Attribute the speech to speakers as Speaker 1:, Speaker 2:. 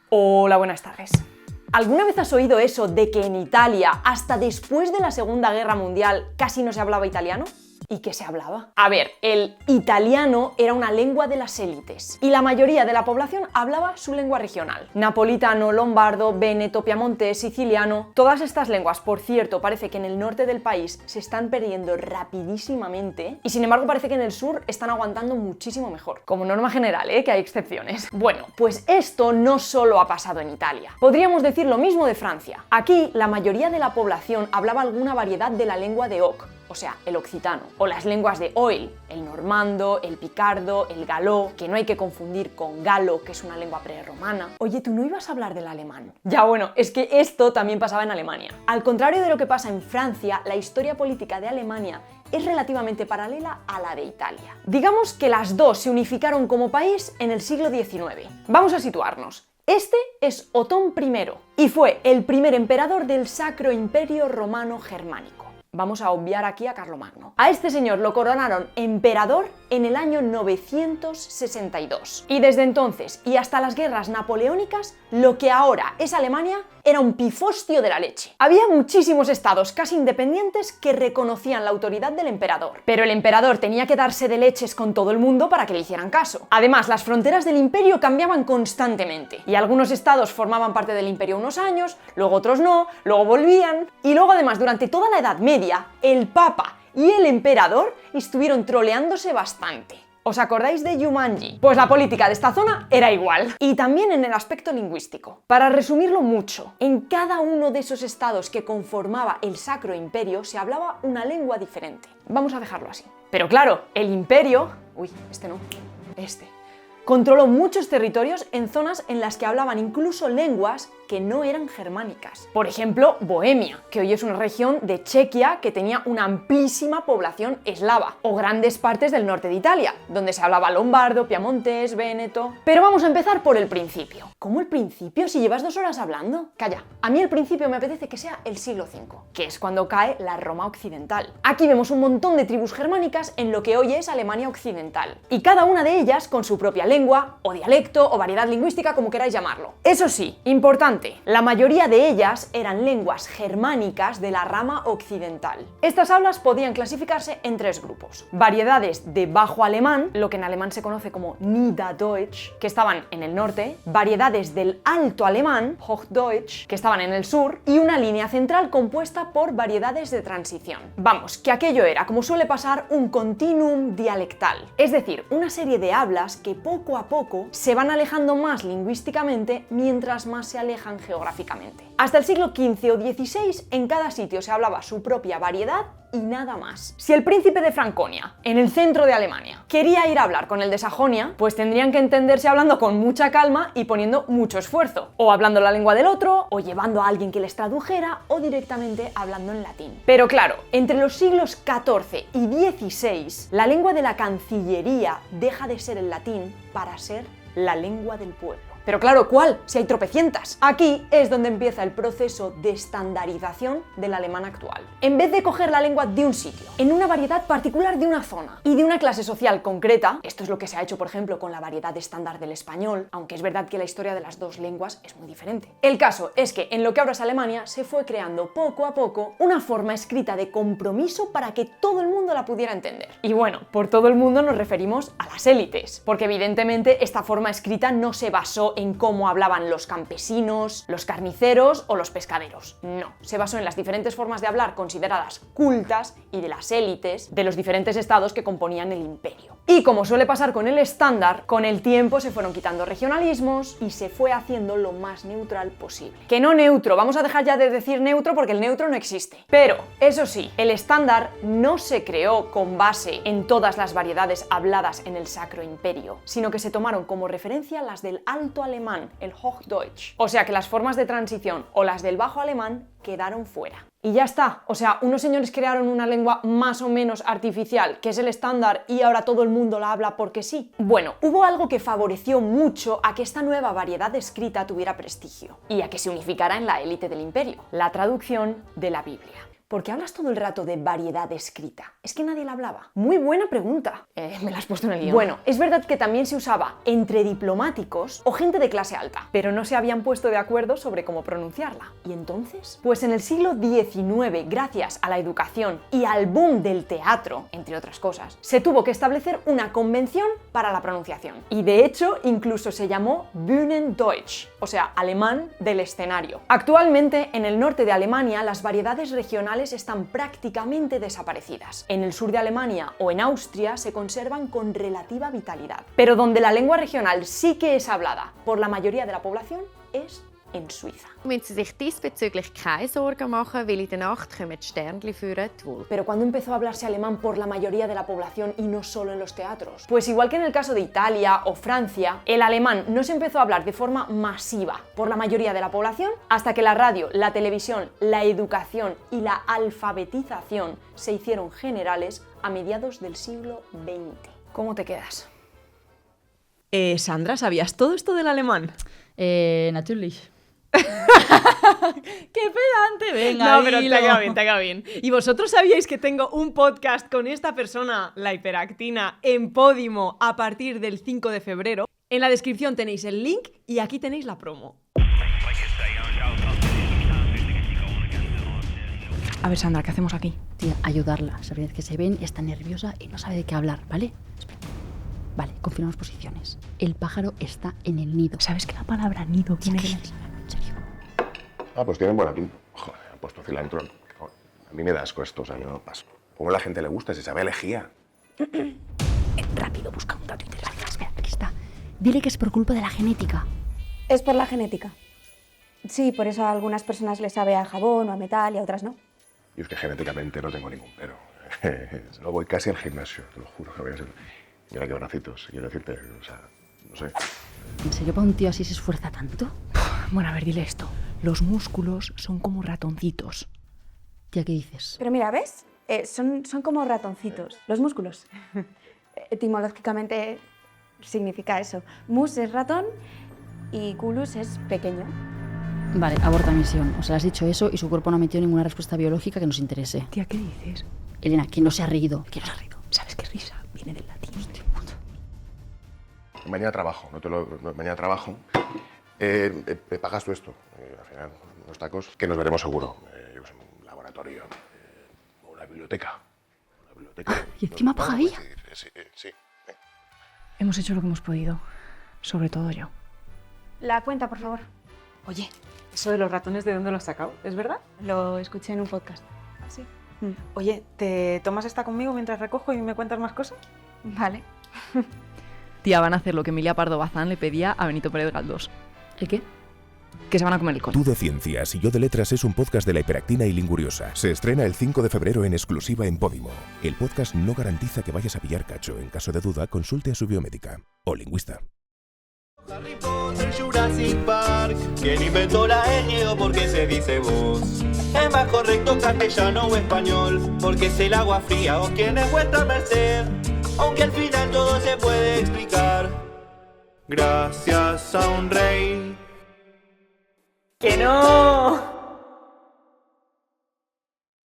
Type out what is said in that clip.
Speaker 1: Hola, buenas tardes. ¿Alguna vez has oído eso de que en Italia, hasta después de la Segunda Guerra Mundial, casi no se hablaba italiano? ¿Y qué se hablaba? A ver, el italiano era una lengua de las élites y la mayoría de la población hablaba su lengua regional. Napolitano, lombardo, véneto, piamontés, siciliano... Todas estas lenguas, por cierto, parece que en el norte del país se están perdiendo rapidísimamente y sin embargo parece que en el sur están aguantando muchísimo mejor. Como norma general, que hay excepciones. Bueno, pues esto no solo ha pasado en Italia. Podríamos decir lo mismo de Francia. Aquí la mayoría de la población hablaba alguna variedad de la lengua de Oc, o sea, el occitano, o las lenguas de Oil, el normando, el picardo, el galó, que no hay que confundir con galo, que es una lengua prerromana. Oye, ¿tú no ibas a hablar del alemán? Ya, bueno, es que esto también pasaba en Alemania. Al contrario de lo que pasa en Francia, la historia política de Alemania es relativamente paralela a la de Italia. Digamos que las dos se unificaron como país en el siglo XIX. Vamos a situarnos. Este es Otón I y fue el primer emperador del Sacro Imperio Romano Germánico. Vamos a obviar aquí a Carlomagno. A este señor lo coronaron emperador en el año 962. Y desde entonces y hasta las guerras napoleónicas, lo que ahora es Alemania era un pifostio de la leche. Había muchísimos estados casi independientes que reconocían la autoridad del emperador. Pero el emperador tenía que darse de leches con todo el mundo para que le hicieran caso. Además, las fronteras del imperio cambiaban constantemente. Y algunos estados formaban parte del imperio unos años, luego otros no, luego volvían. Y luego además, durante toda la Edad Media, el Papa y el emperador estuvieron troleándose bastante. ¿Os acordáis de Jumanji? Pues la política de esta zona era igual. Y también en el aspecto lingüístico. Para resumirlo mucho, en cada uno de esos estados que conformaba el Sacro Imperio se hablaba una lengua diferente. Vamos a dejarlo así. Pero claro, el imperio... Uy, este no. Este. Controló muchos territorios en zonas en las que hablaban incluso lenguas que no eran germánicas. Por ejemplo, Bohemia, que hoy es una región de Chequia que tenía una amplísima población eslava, o grandes partes del norte de Italia, donde se hablaba lombardo, piamontés, véneto... Pero vamos a empezar por el principio. ¿Cómo el principio? Si llevas 2 horas hablando. Calla, a mí el principio me apetece que sea el siglo V, que es cuando cae la Roma occidental. Aquí vemos un montón de tribus germánicas en lo que hoy es Alemania occidental, y cada una de ellas con su propia lengua, o dialecto, o variedad lingüística, como queráis llamarlo. Eso sí, importante, la mayoría de ellas eran lenguas germánicas de la rama occidental. Estas hablas podían clasificarse en 3 grupos. Variedades de bajo alemán, lo que en alemán se conoce como Niederdeutsch, que estaban en el norte, variedades del alto alemán, Hochdeutsch, que estaban en el sur, y una línea central compuesta por variedades de transición. Vamos, que aquello era, como suele pasar, un continuum dialectal, es decir, una serie de hablas que poco a poco se van alejando más lingüísticamente mientras más se alejan geográficamente. Hasta el siglo XV o XVI en cada sitio se hablaba su propia variedad y nada más. Si el príncipe de Franconia, en el centro de Alemania, quería ir a hablar con el de Sajonia, pues tendrían que entenderse hablando con mucha calma y poniendo mucho esfuerzo, o hablando la lengua del otro, o llevando a alguien que les tradujera, o directamente hablando en latín. Pero claro, entre los siglos XIV y XVI, la lengua de la Cancillería deja de ser el latín para ser la lengua del pueblo. Pero claro, ¿cuál? Si hay tropecientas. Aquí es donde empieza el proceso de estandarización del alemán actual. En vez de coger la lengua de un sitio, en una variedad particular de una zona y de una clase social concreta, esto es lo que se ha hecho, por ejemplo, con la variedad estándar del español, aunque es verdad que la historia de las 2 lenguas es muy diferente. El caso es que en lo que ahora es Alemania se fue creando poco a poco una forma escrita de compromiso para que todo el mundo la pudiera entender. Y bueno, por todo el mundo nos referimos a las élites, porque evidentemente esta forma escrita no se basó en cómo hablaban los campesinos, los carniceros o los pescaderos. No, se basó en las diferentes formas de hablar consideradas cultas y de las élites de los diferentes estados que componían el imperio. Y como suele pasar con el estándar, con el tiempo se fueron quitando regionalismos y se fue haciendo lo más neutral posible. Que no neutro, vamos a dejar ya de decir neutro porque el neutro no existe. Pero, eso sí, el estándar no se creó con base en todas las variedades habladas en el Sacro Imperio, sino que se tomaron como referencia las del alto alemán, el Hochdeutsch. O sea que las formas de transición o las del bajo alemán quedaron fuera. Y ya está, o sea, unos señores crearon una lengua más o menos artificial, que es el estándar, y ahora todo el mundo la habla porque sí. Bueno, hubo algo que favoreció mucho a que esta nueva variedad escrita tuviera prestigio, y a que se unificara en la élite del imperio: la traducción de la Biblia. ¿Por qué hablas todo el rato de variedad escrita? Es que nadie la hablaba. Muy buena pregunta. Me la has puesto en el guión. Bueno, es verdad que también se usaba entre diplomáticos o gente de clase alta, pero no se habían puesto de acuerdo sobre cómo pronunciarla. ¿Y entonces? Pues en el siglo XIX, gracias a la educación y al boom del teatro, entre otras cosas, se tuvo que establecer una convención para la pronunciación. Y de hecho, incluso se llamó Bühnendeutsch, o sea, alemán del escenario. Actualmente, en el norte de Alemania, las variedades regionales están prácticamente desaparecidas. En el sur de Alemania o en Austria se conservan con relativa vitalidad. Pero donde la lengua regional sí que es hablada por la mayoría de la población es en Suiza.
Speaker 2: Müssen Sie sich diesbezüglich keine Sorgen machen, weil in der Nacht kommen die Sternchen führen die Wolken.
Speaker 1: Pero ¿cuándo empezó a hablarse alemán por la mayoría de la población y no solo en los teatros? Pues igual que en el caso de Italia o Francia, el alemán no se empezó a hablar de forma masiva por la mayoría de la población hasta que la radio, la televisión, la educación y la alfabetización se hicieron generales a mediados del siglo XX. ¿Cómo te quedas?
Speaker 3: Sandra, ¿sabías todo esto del alemán?
Speaker 4: Natürlich. ¡Qué pedante! Venga,
Speaker 3: No, pero te
Speaker 4: dilo.
Speaker 3: ha quedado bien. ¿Y vosotros sabíais que tengo un podcast con esta persona, la hiperactina, en Podimo a partir del 5 de febrero? En la descripción tenéis el link y aquí tenéis la promo. A ver, Sandra, ¿qué hacemos aquí?
Speaker 4: Tía, ayudarla. Sabéis que se ven, está nerviosa y no sabe de qué hablar, ¿vale? Espera. Vale, confirmamos posiciones. El pájaro está en el nido.
Speaker 3: ¿Sabes que la palabra nido viene de la...
Speaker 4: En serio.
Speaker 5: Ah, pues tienen buena pinta. Joder, han puesto cilantro. A mí me da asco esto, o sea, yo no paso. ¿Cómo a la gente le gusta? Si sabe lejía.
Speaker 4: Rápido, busca un dato interesante. Espera, aquí está. Dile que es por culpa de la genética.
Speaker 6: Es por la genética. Sí, por eso a algunas personas les sabe a jabón o a metal y a otras no.
Speaker 5: Yo es que genéticamente no tengo ningún pero. No voy casi al gimnasio, te lo juro que voy a ser... Mira qué bracitos, quiero decirte, o sea, no sé.
Speaker 4: ¿En serio para un tío así se esfuerza tanto?
Speaker 3: Bueno, a ver, dile esto. Los músculos son como ratoncitos.
Speaker 4: Tía, ¿qué dices?
Speaker 6: Pero mira, ¿ves? Son como ratoncitos, los músculos. Etimológicamente significa eso. Mus es ratón y culus es pequeño.
Speaker 4: Vale, aborta misión. O sea, le has dicho eso y su cuerpo no ha metido ninguna respuesta biológica que nos interese.
Speaker 3: Tía, ¿qué dices?
Speaker 4: Elena, que no se ha reído. Que no se ha reído.
Speaker 3: ¿Sabes qué risa? Viene del latín.
Speaker 5: Mañana trabajo, mañana trabajo. Me pagas tú esto, al final, unos tacos, que nos veremos seguro. Yo que sé, un laboratorio, o una biblioteca.
Speaker 4: Y encima paga ella.
Speaker 5: Sí.
Speaker 3: Hemos hecho lo que hemos podido. Sobre todo yo.
Speaker 6: La cuenta, por favor.
Speaker 7: Oye, eso de los ratones, ¿de dónde lo has sacado? ¿Es verdad?
Speaker 6: Lo escuché en un podcast.
Speaker 7: ¿Ah, sí? Oye, ¿te tomas esta conmigo mientras recojo y me cuentas más cosas?
Speaker 6: Vale.
Speaker 3: Tía, van a hacer lo que Emilia Pardo Bazán le pedía a Benito Pérez Galdós.
Speaker 4: ¿El qué?
Speaker 3: Que se van a comer el coño.
Speaker 8: Tú de Ciencias y Yo de Letras es un podcast de La Hiperactina y Linguriosa. Se estrena el 5 de febrero en exclusiva en Podimo. El podcast no garantiza que vayas a pillar cacho. En caso de duda, consulte a su biomédica o lingüista.
Speaker 9: Harry Potter, Jurassic Park. ¿Quién inventó la ñ o por qué se dice vos? Es más correcto castellano o español, porque es el agua fría o quién es vuestra merced. Aunque al final todo se puede explicar gracias a un rey.
Speaker 3: ¡Que no!